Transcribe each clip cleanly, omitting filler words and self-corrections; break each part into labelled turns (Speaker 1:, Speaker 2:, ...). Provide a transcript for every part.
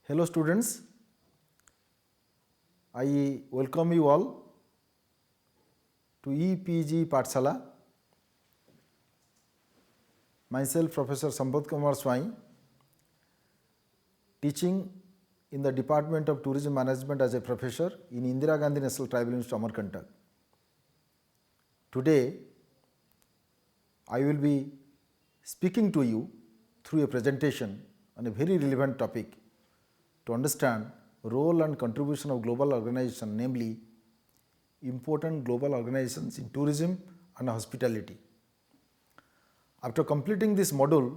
Speaker 1: Hello students, I welcome you all to EPG Pathshala. Myself Professor Sampath Kumar Swai, teaching in the Department of Tourism Management as a professor in Indira Gandhi National Tribal University, Amarkantak. Today, I will be speaking to you through a presentation on a very relevant topic to understand role and contribution of global organizations, namely important global organizations in tourism and hospitality. After completing this module,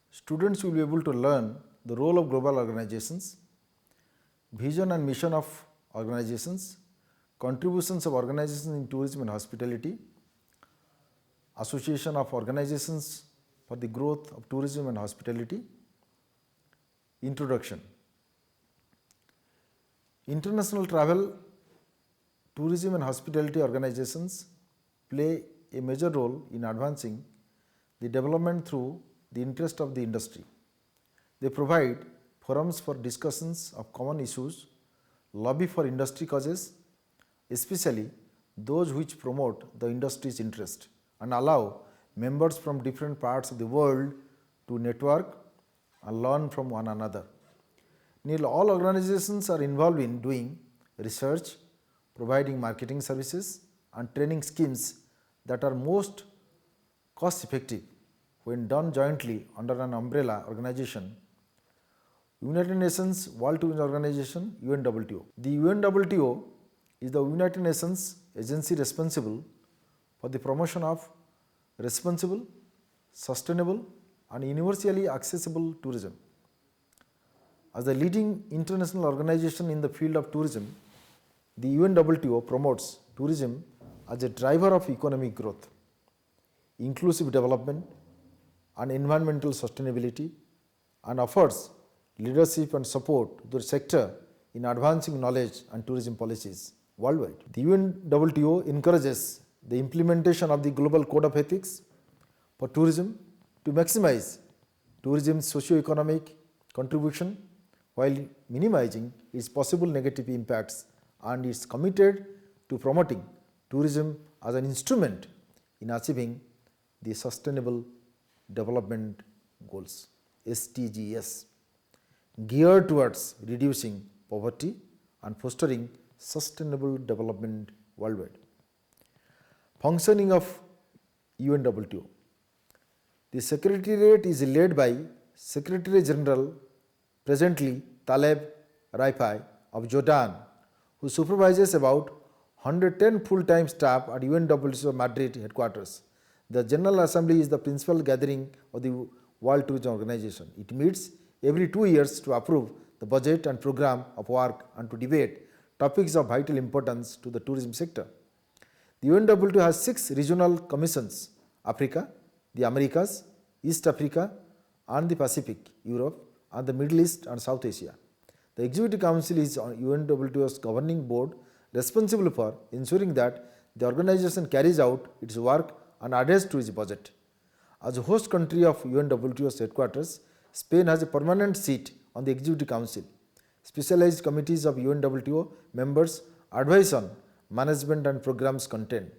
Speaker 1: students will be able to learn the role of global organizations, vision and mission of organizations, contributions of organizations in tourism and hospitality, association of organizations for the growth of tourism and hospitality. Introduction. International travel, tourism and hospitality organizations play a major role in advancing the development through the interest of the industry. They provide forums for discussions of common issues, lobby for industry causes, especially those which promote the industry's interest, and allow members from different parts of the world to network and learn from one another. Nearly all organizations are involved in doing research, providing marketing services and training schemes that are most cost effective when done jointly under an umbrella organization. United Nations World Tourism Organization UNWTO. The UNWTO is the United Nations agency responsible for the promotion of responsible, sustainable and universally accessible tourism. As the leading international organization in the field of tourism, the UNWTO promotes tourism as a driver of economic growth, inclusive development and environmental sustainability, and offers leadership and support to the sector in advancing knowledge and tourism policies worldwide. The UNWTO encourages the implementation of the Global Code of Ethics for tourism to maximize tourism's socio-economic contribution while minimizing its possible negative impacts, and is committed to promoting tourism as an instrument in achieving the Sustainable Development Goals (SDGs), geared towards reducing poverty and fostering sustainable development worldwide. Functioning of UNWTO. The Secretariat is led by Secretary General presently Taleb Rifai of Jordan, who supervises about 110 full-time staff at UNWTO Madrid headquarters. The General Assembly is the principal gathering of the World Tourism Organization. It meets every 2 years to approve the budget and program of work and to debate topics of vital importance to the tourism sector. The UNWTO has 6 regional commissions: Africa, the Americas, East Africa and the Pacific, Europe, and the Middle East and South Asia. The Executive Council is UNWTO's governing board responsible for ensuring that the organization carries out its work and adheres to its budget. As a host country of UNWTO's headquarters, Spain has a permanent seat on the Executive Council. Specialized committees of UNWTO members advise on management and programs content.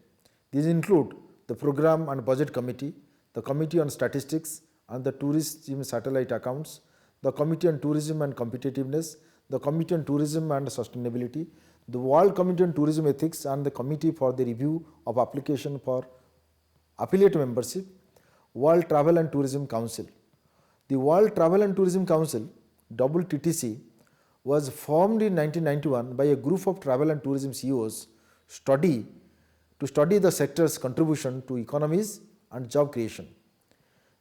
Speaker 1: These include the Program and Budget Committee, the Committee on Statistics and the Tourism Satellite Accounts, the Committee on Tourism and Competitiveness, the Committee on Tourism and Sustainability, the World Committee on Tourism Ethics and the Committee for the Review of Application for Affiliate Membership, World Travel and Tourism Council. The World Travel and Tourism Council, WTTC, was formed in 1991 by a group of travel and tourism CEOs to study the sector's contribution to economies and job creation.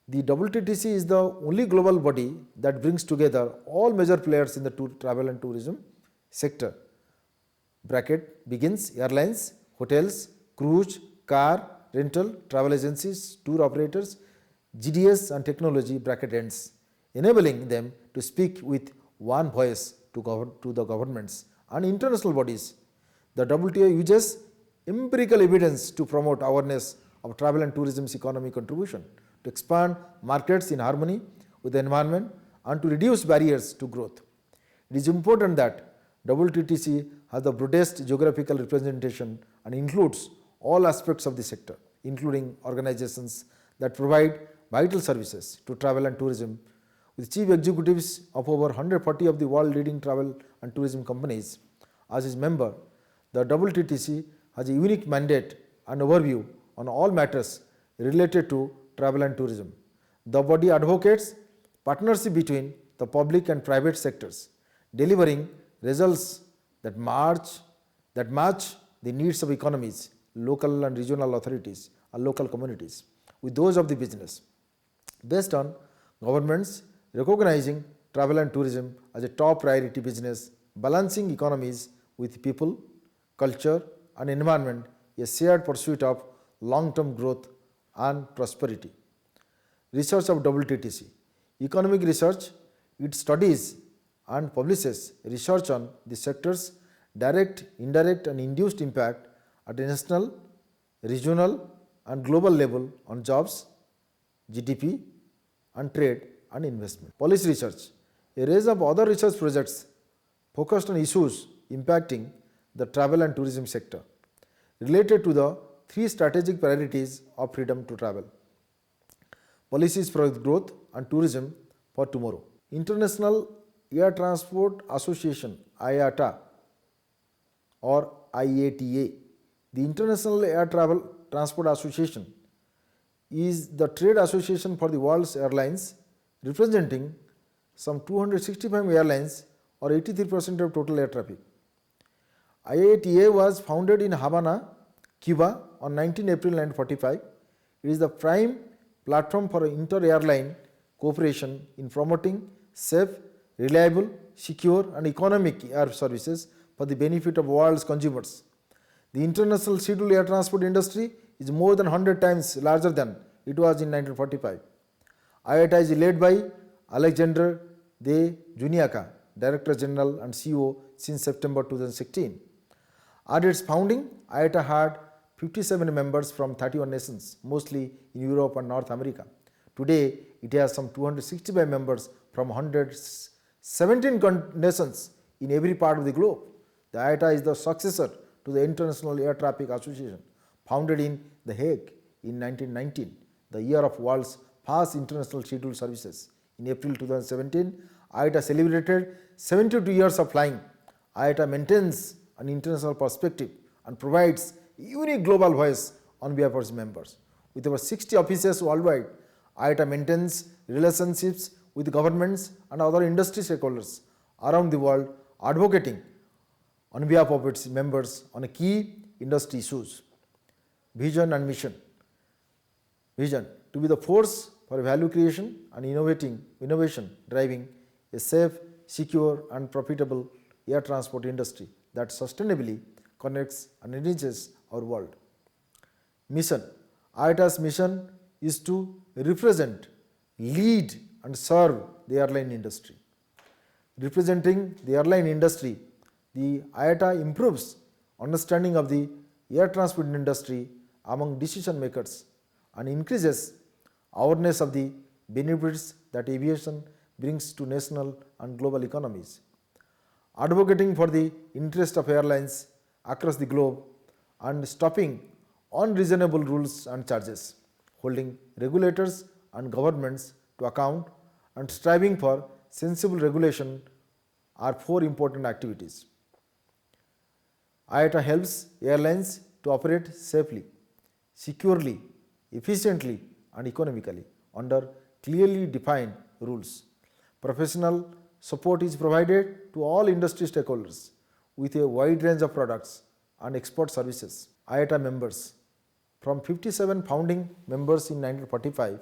Speaker 1: The WTTC is the only global body that brings together all major players in the travel and tourism sector. Bracket begins airlines, hotels, cruise, car, rental, travel agencies, tour operators, GDS and technology bracket ends, enabling them to speak with one voice to the governments and international bodies. The WTO uses empirical evidence to promote awareness of travel and tourism's economic contribution, to expand markets in harmony with the environment and to reduce barriers to growth. It is important that WTTC has the broadest geographical representation and includes all aspects of the sector, including organizations that provide vital services to travel and tourism, with chief executives of over 140 of the world leading travel and tourism companies as its member. The WTTC has a unique mandate and overview on all matters related to travel and tourism. The body advocates partnership between the public and private sectors, delivering results that match the needs of economies, local and regional authorities, and local communities with those of the business, based on governments recognizing travel and tourism as a top priority business, balancing economies with people, culture, and environment, a shared pursuit of long-term growth and prosperity. Research of WTTC. Economic research, it studies and publishes research on the sector's direct, indirect, and induced impact at a national, regional, and global level on jobs, GDP, and trade and investment. Policy research. A range of other research projects focused on issues impacting the travel and tourism sector related to the three strategic priorities of freedom to travel. Policies for growth and tourism for tomorrow. International Air Transport Association, IATA or IATA. The International Air Transport Association is the trade association for the world's airlines, representing some 265 airlines or 83% of total air traffic. IATA was founded in Havana, Cuba on 19 April 1945. It is the prime platform for inter-airline cooperation in promoting safe, reliable, secure, and economic air services for the benefit of world's consumers. The international scheduled air transport industry is more than 100 times larger than it was in 1945. IATA is led by Alexander de Juniaca, Director General and CEO since September 2016. At its founding, IATA had 57 members from 31 nations, mostly in Europe and North America. Today, it has some 265 members from 117 nations in every part of the globe. The IATA is the successor to the International Air Traffic Association, founded in The Hague in 1919, the year of world's first international scheduled services. In April 2017, IATA celebrated 72 years of flying. IATA maintains an international perspective and provides unique global voice on behalf of its members. With over 60 offices worldwide, IATA maintains relationships with governments and other industry stakeholders around the world, advocating on behalf of its members on key industry issues. Vision and mission. Vision: to be the force for value creation and innovation, driving a safe, secure, and profitable air transport industry that sustainably connects and enriches our world. Mission. IATA's mission is to represent, lead, and serve the airline industry. Representing the airline industry, the IATA improves understanding of the air transport industry among decision makers and increases awareness of the benefits that aviation brings to national and global economies. Advocating for the interest of airlines across the globe and stopping unreasonable rules and charges, holding regulators and governments to account, and striving for sensible regulation are four important activities. IATA helps airlines to operate safely, securely, efficiently, and economically under clearly defined rules. Professional support is provided to all industry stakeholders with a wide range of products and expert services. IATA members. From 57 founding members in 1945,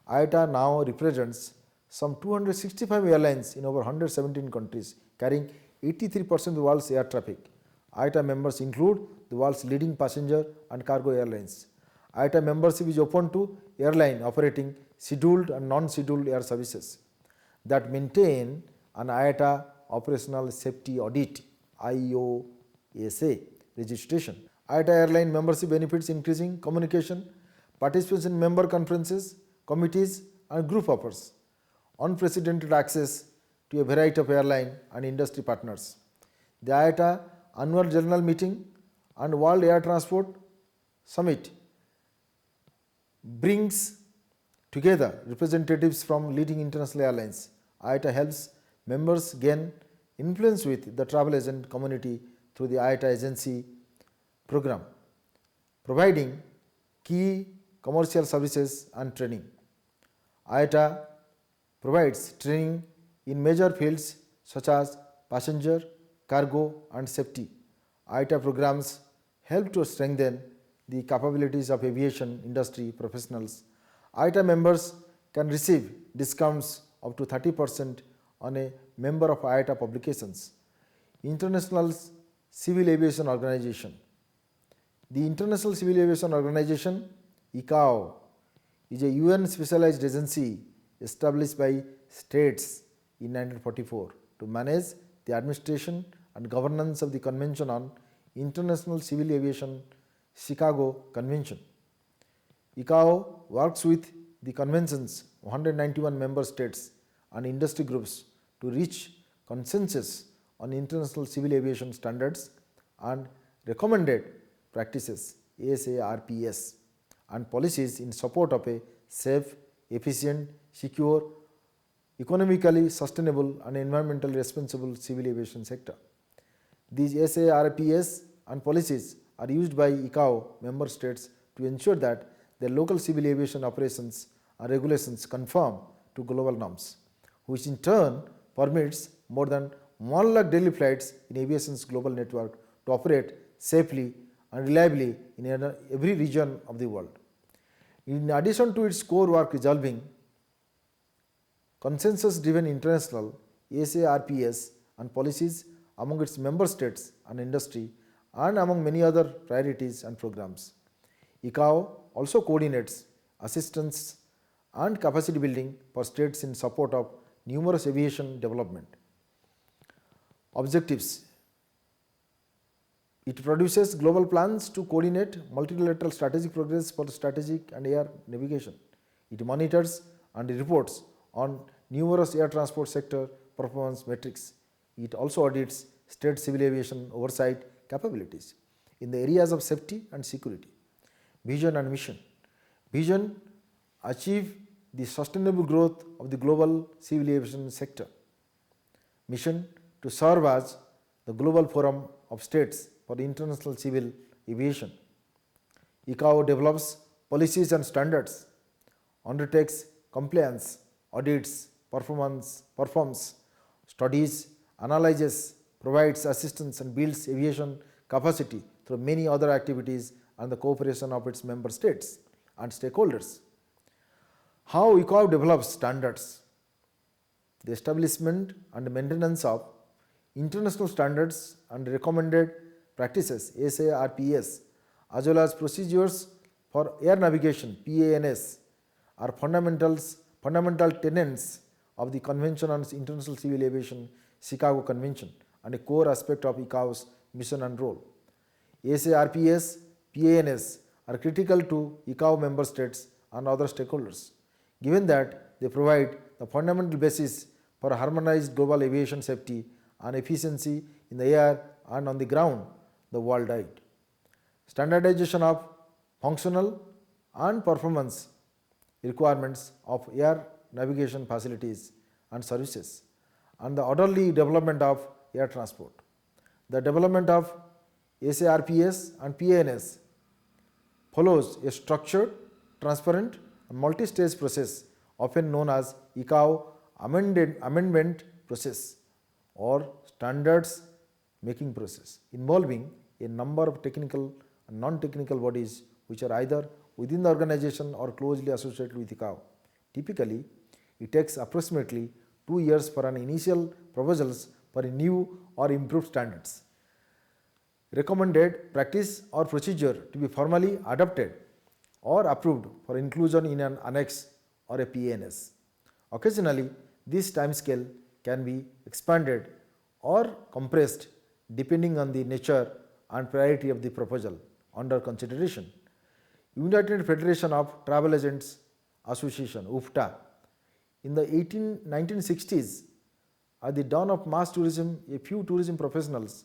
Speaker 1: IATA now represents some 265 airlines in over 117 countries, carrying 83% of the world's air traffic. IATA members include the world's leading passenger and cargo airlines. IATA membership is open to airline operating scheduled and non-scheduled air services that maintain an IATA Operational Safety Audit (IOSA) registration. IATA airline membership benefits increasing communication, participation in member conferences, committees, and group offers, unprecedented access to a variety of airline and industry partners. The IATA Annual General Meeting and World Air Transport Summit brings together representatives from leading international airlines. IATA helps members gain influence with the travel agent community through the IATA agency program, providing key commercial services and training. IATA provides training in major fields such as passenger, cargo and safety. IATA programs help to strengthen the capabilities of aviation industry professionals. IATA members can receive discounts up to 30% on a member of IATA publications. International Civil Aviation Organization. The International Civil Aviation Organization, ICAO, is a UN specialized agency established by states in 1944 to manage the administration and governance of the Convention on International Civil Aviation, Chicago Convention. ICAO works with the convention's 191 member states and industry groups to reach consensus on international civil aviation standards and recommended practices ASARPS and policies in support of a safe, efficient, secure, economically sustainable and environmentally responsible civil aviation sector. These SARPS and policies are used by ICAO member states to ensure that their local civil aviation operations and regulations conform to global norms, which in turn permits more than 1 lakh daily flights in aviation's global network to operate safely and reliably in every region of the world. In addition to its core work resolving consensus-driven international SARPS and policies among its member states and industry and among many other priorities and programs. ICAO also coordinates assistance and capacity building for states in support of numerous aviation development objectives. It produces global plans to coordinate multilateral strategic progress for strategic and air navigation. It monitors and reports on numerous air transport sector performance metrics. It also audits state civil aviation oversight capabilities in the areas of safety and security. Vision and mission. Vision: achieve the sustainable growth of the global civil aviation sector. Mission: to serve as the global forum of states for international civil aviation. ICAO develops policies and standards, undertakes compliance, audits, performs studies, analyzes, provides assistance and builds aviation capacity through many other activities and the cooperation of its member states and stakeholders. How ICAO develops standards? The establishment and maintenance of international standards and recommended practices SARPS as well as procedures for air navigation PANS are fundamental tenets of the Convention on International Civil Aviation, Chicago Convention, and a core aspect of ICAO's mission and role. SARPS, PANS are critical to ICAO member states and other stakeholders, given that they provide the fundamental basis for harmonized global aviation safety and efficiency in the air and on the ground the worldwide. Standardization of functional and performance requirements of air navigation facilities and services, and the orderly development of air transport. The development of SARPS and PANS follows a structured, transparent and multi-stage process often known as ICAO amendment process or standards making process, involving a number of technical and non-technical bodies which are either within the organization or closely associated with ICAO. Typically, it takes approximately 2 years for an initial proposals for a new or improved standards, recommended practice or procedure to be formally adopted or approved for inclusion in an annex or a PANS. Occasionally, this timescale can be expanded or compressed depending on the nature and priority of the proposal under consideration. United Federation of Travel Agents Association, UFTA, in the 1960s At the dawn of mass tourism, a few tourism professionals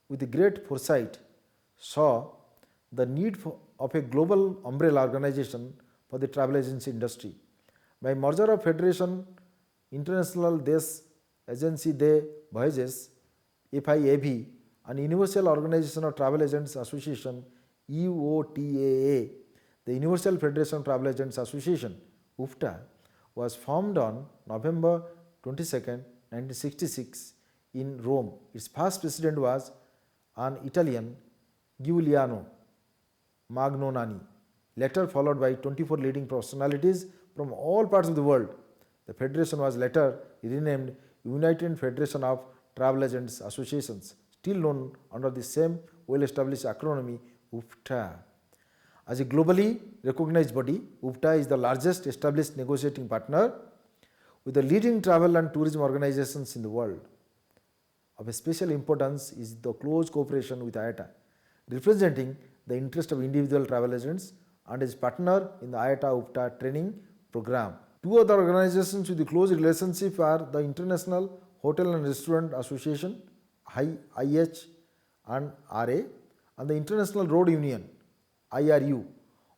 Speaker 1: with great foresight saw the need of a global umbrella organization for the travel agency industry. By merger of Federation International des Agencies de Voyages (FIAV) and Universal Organization of Travel Agents Association (UOTAA), the Universal Federation of Travel Agents Association (UFTA) was formed on November 22, 1966 in Rome. Its first president was an Italian, Giuliano Magnonani, later followed by 24 leading personalities from all parts of the world. The federation was later renamed United Federation of Travel Agents Associations, still known under the same well-established acronym UFTA. As a globally recognized body, UFTA is the largest established negotiating partner with the leading travel and tourism organizations in the world. Of a special importance is the close cooperation with IATA, representing the interest of individual travel agents and is partner in the IATA-UFTA training program. Two other organizations with a close relationship are the International Hotel and Restaurant Association (IH and RA) and the International Road Union (IRU),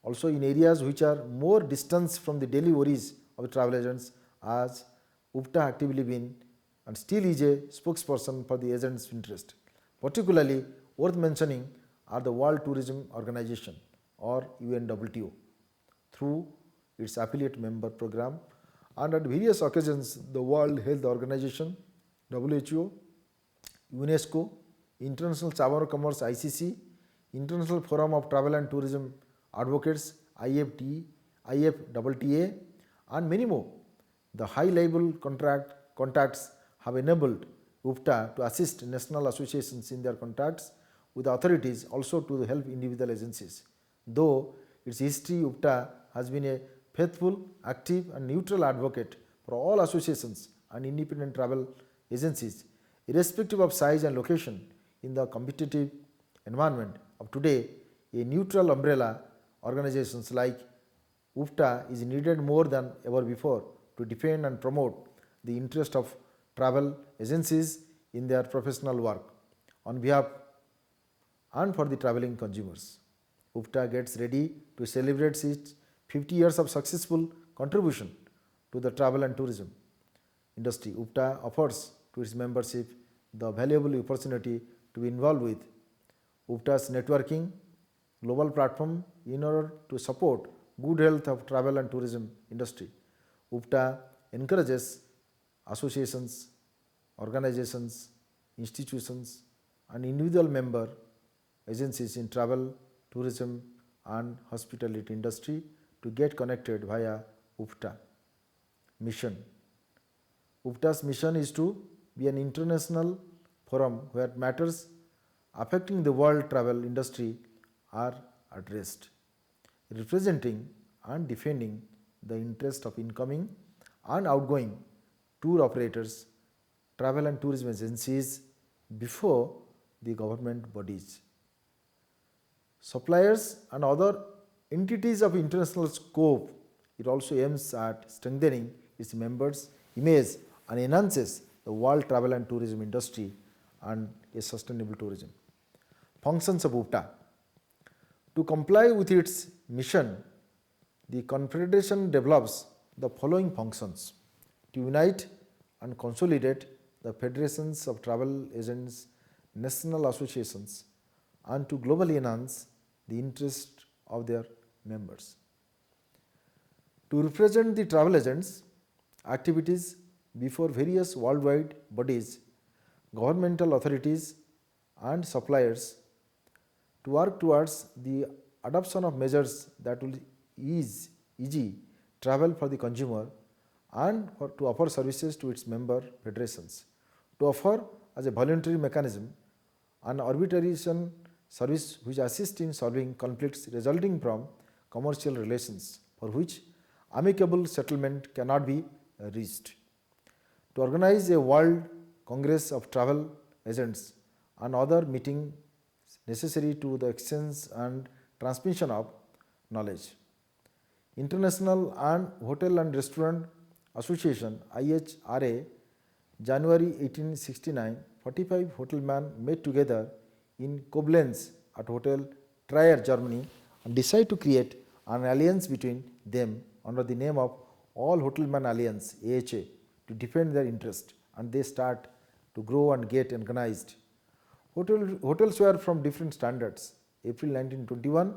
Speaker 1: also in areas which are more distant from the daily worries of the travel agents, as UFTA actively been and still is a spokesperson for the agents' interest. Particularly worth mentioning are the World Tourism Organization or UNWTO through its affiliate member program, and at various occasions the World Health Organization (WHO), UNESCO, International Chamber of Commerce (ICC), International Forum of Travel and Tourism Advocates IFTTA, and many more. The high-level contacts have enabled UFTA to assist national associations in their contacts with authorities, also to help individual agencies. Though its history, UFTA has been a faithful, active and neutral advocate for all associations and independent travel agencies, irrespective of size and location. In the competitive environment of today, a neutral umbrella organizations like UFTA is needed more than ever before to defend and promote the interest of travel agencies in their professional work on behalf and for the traveling consumers. UFTA gets ready to celebrate its 50 years of successful contribution to the travel and tourism industry. UFTA offers to its membership the valuable opportunity to be involved with UFTA's networking global platform in order to support good health of travel and tourism industry. UFTA encourages associations, organizations, institutions and individual member agencies in travel, tourism and hospitality industry to get connected via UFTA. Mission. UFTA's mission is to be an international forum where matters affecting the world travel industry are addressed, representing and defending the interest of incoming and outgoing tour operators, travel and tourism agencies before the government bodies, suppliers and other entities of international scope. It also aims at strengthening its members' image and enhances the world travel and tourism industry and a sustainable tourism. Functions of UFTA. To comply with its mission, the Confederation develops the following functions: to unite and consolidate the federations of travel agents, national associations, and to globally enhance the interest of their members. To represent the travel agents' activities before various worldwide bodies, governmental authorities and suppliers, to work towards the adoption of measures that will ease travel for the consumer and to offer services to its member federations, to offer as a voluntary mechanism an arbitration service which assists in solving conflicts resulting from commercial relations for which amicable settlement cannot be reached, to organize a World Congress of Travel Agents and other meetings necessary to the exchange and transmission of knowledge. International and Hotel and Restaurant Association (IHRA) January 1869, 45 hotelmen met together in Koblenz at Hotel Trier, Germany, and decided to create an alliance between them under the name of All Hotelmen Alliance (AHA) to defend their interest, and they start to grow and get organized. Hotels were from different standards. April 1921,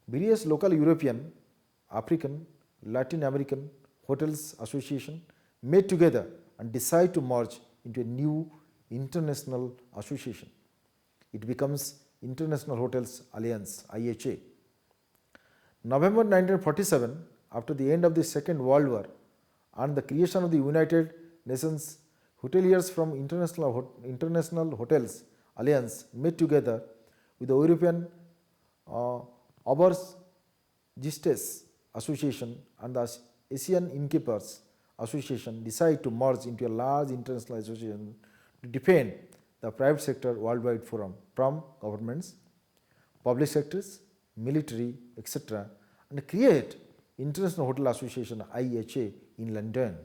Speaker 1: various local European, African, Latin American Hotels Association met together and decide to merge into a new international association. It becomes International Hotels Alliance (IHA). November 1947, after the end of the Second World War and the creation of the United Nations, hoteliers from International Hotels Alliance met together with the European Obergistes Association and the Asian Innkeepers Association decide to merge into a large international association to defend the private sector worldwide forum from governments, public sectors, military, etc., and create International Hotel Association (IHA) in London.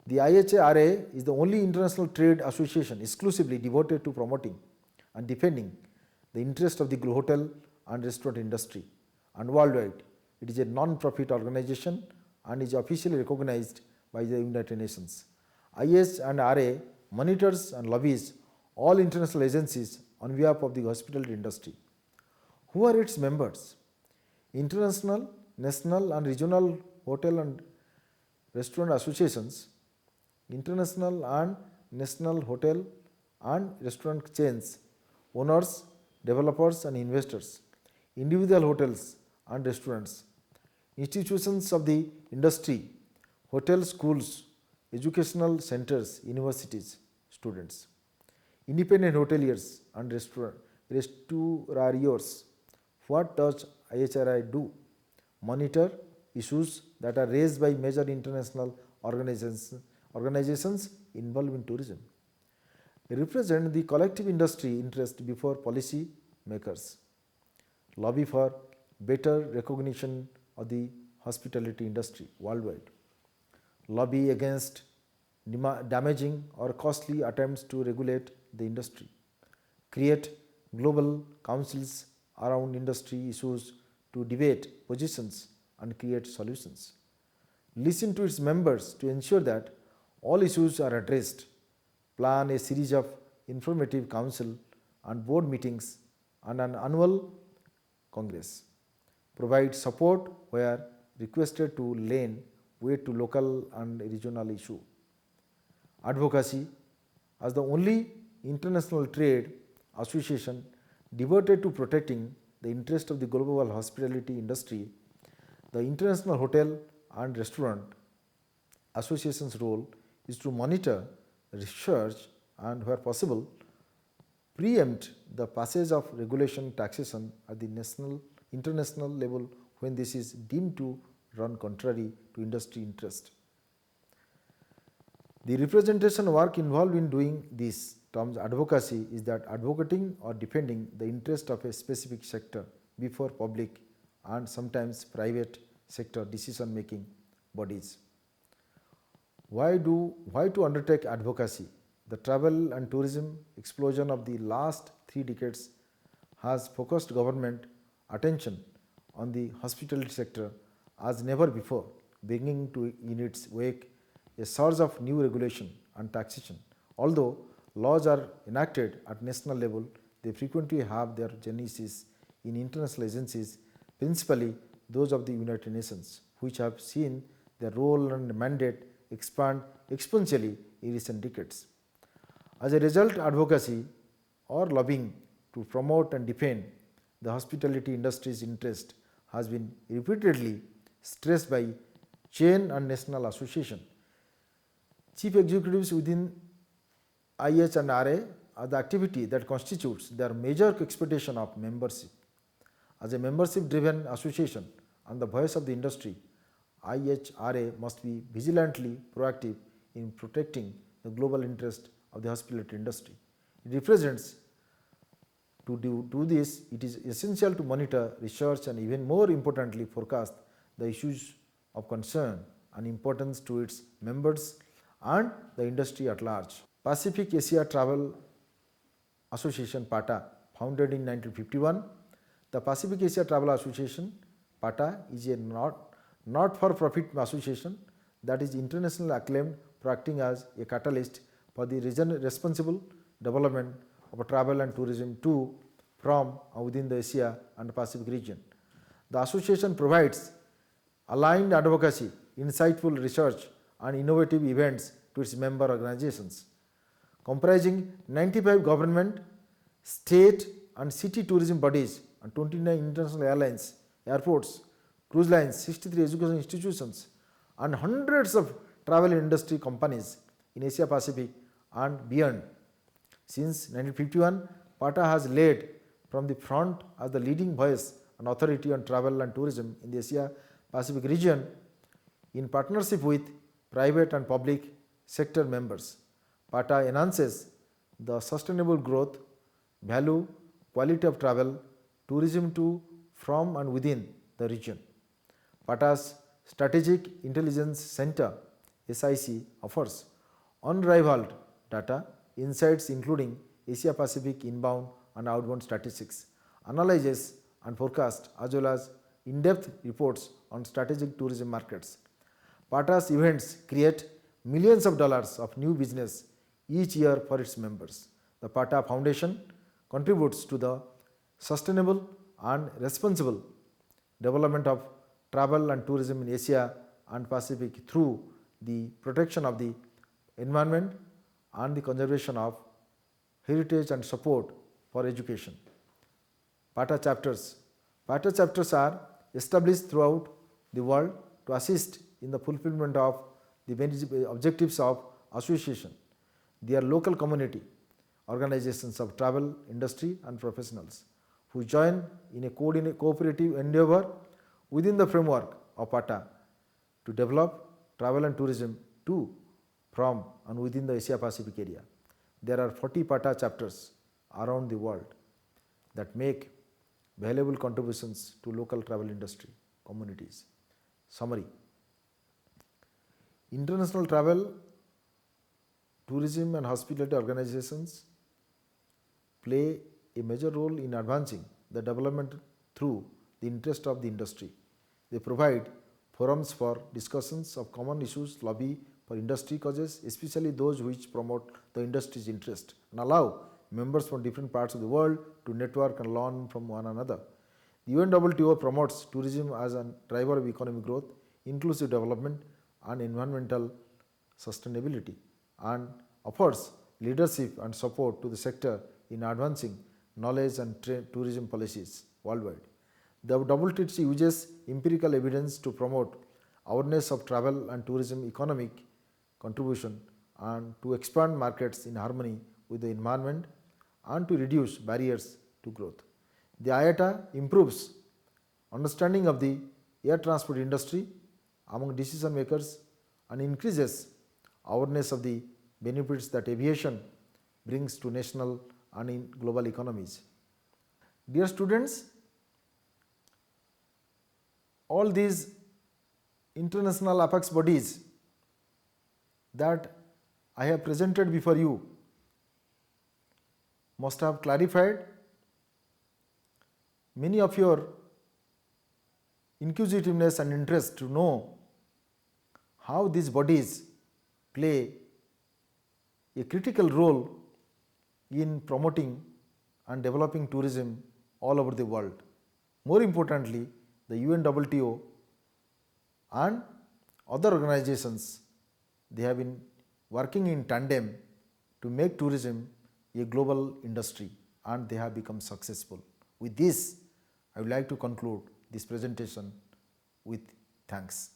Speaker 1: The IHRA is the only international trade association exclusively devoted to promoting and defending the interest of the hotel and restaurant industry, and worldwide it is a non-profit organization and is officially recognized by the United Nations. IHRA monitors and lobbies all international agencies on behalf of the hospitality industry. Who are its members? International, national and regional hotel and restaurant associations, international and national hotel and restaurant chains, owners, developers and investors, individual hotels and restaurants, institutions of the industry, hotel schools, educational centers, universities, students, independent hoteliers and restauranteurs. What does IHRI do? Monitor issues that are raised by major international organizations involved in tourism. Represent the collective industry interest before policy makers. Lobby for better recognition of the hospitality industry worldwide. Lobby against damaging or costly attempts to regulate the industry. Create global councils around industry issues to debate positions and create solutions. Listen to its members to ensure that all issues are addressed. Plan a series of informative council and board meetings and an annual congress. Provide support where requested to lend weight to local and regional issue. Advocacy. As the only international trade association devoted to protecting the interest of the global hospitality industry, the International Hotel and Restaurant Association's role is to monitor, research and where possible preempt the passage of regulation taxation at the international level when this is deemed to run contrary to industry interest. The representation work involved in doing this terms advocacy is that advocating or defending the interest of a specific sector before public and sometimes private sector decision making bodies. Why to undertake advocacy? The travel and tourism explosion of the last 3 decades has focused government attention on the hospitality sector as never before, bringing in its wake a surge of new regulation and taxation. Although laws are enacted at national level, they frequently have their genesis in international agencies, principally those of the United Nations, which have seen their role and mandate expand exponentially in recent decades. As a result, advocacy or lobbying to promote and defend the hospitality industry's interest has been repeatedly stressed by chain and national association. Chief executives within IHRA are the activity that constitutes their major expectation of membership. As a membership-driven association and the voice of the industry, IHRA must be vigilantly proactive in protecting the global interest of the hospitality industry. It represents to do this, it is essential to monitor, research and even more importantly forecast the issues of concern and importance to its members and the industry at large. Pacific Asia Travel Association PATA, founded in 1951. The Pacific Asia Travel Association PATA is a not-for-profit association that is internationally acclaimed for acting as a catalyst for the responsible development of travel and tourism to, from, and within the Asia and Pacific region. The association provides aligned advocacy, insightful research, and innovative events to its member organizations, comprising 95 government, state, and city tourism bodies and 29 international airlines, airports, cruise lines, 63 education institutions, and hundreds of travel industry companies in Asia Pacific and beyond. Since 1951, PATA has led from the front as the leading voice and authority on travel and tourism in the Asia Pacific region in partnership with private and public sector members. PATA enhances the sustainable growth, value, quality of travel, tourism to, from, and within the region. PATA's Strategic Intelligence Center SIC offers unrivaled data, insights including Asia Pacific inbound and outbound statistics, analyses and forecasts, as well as in-depth reports on strategic tourism markets. PATA's events create millions of dollars of new business each year for its members. The PATA Foundation contributes to the sustainable and responsible development of travel and tourism in Asia and Pacific through the protection of the environment and the conservation of heritage and support for education. PATA chapters. PATA chapters are established throughout the world to assist in the fulfillment of the objectives of association. They are local community organizations of travel industry and professionals who join in a cooperative endeavor within the framework of PATA to develop travel and tourism to, from, and within the Asia Pacific area. There are 40 PATA chapters around the world that make valuable contributions to local travel industry communities. Summary: international travel, tourism and hospitality organizations play a major role in advancing the development through the interest of the industry. They provide forums for discussions of common issues, lobby for industry causes, especially those which promote the industry's interest, and allow members from different parts of the world to network and learn from one another. The UNWTO promotes tourism as a driver of economic growth, inclusive development, and environmental sustainability, and offers leadership and support to the sector in advancing knowledge and tourism policies worldwide. The WTC uses empirical evidence to promote awareness of travel and tourism economic contribution and to expand markets in harmony with the environment and to reduce barriers to growth. The IATA improves understanding of the air transport industry among decision makers and increases awareness of the benefits that aviation brings to national and in global economies. Dear students, all these international apex bodies that I have presented before you must have clarified many of your inquisitiveness and interest to know how these bodies play a critical role in promoting and developing tourism all over the world. More importantly, the UNWTO and other organizations, they have been working in tandem to make tourism a global industry, and they have become successful. With this, I would like to conclude this presentation with thanks.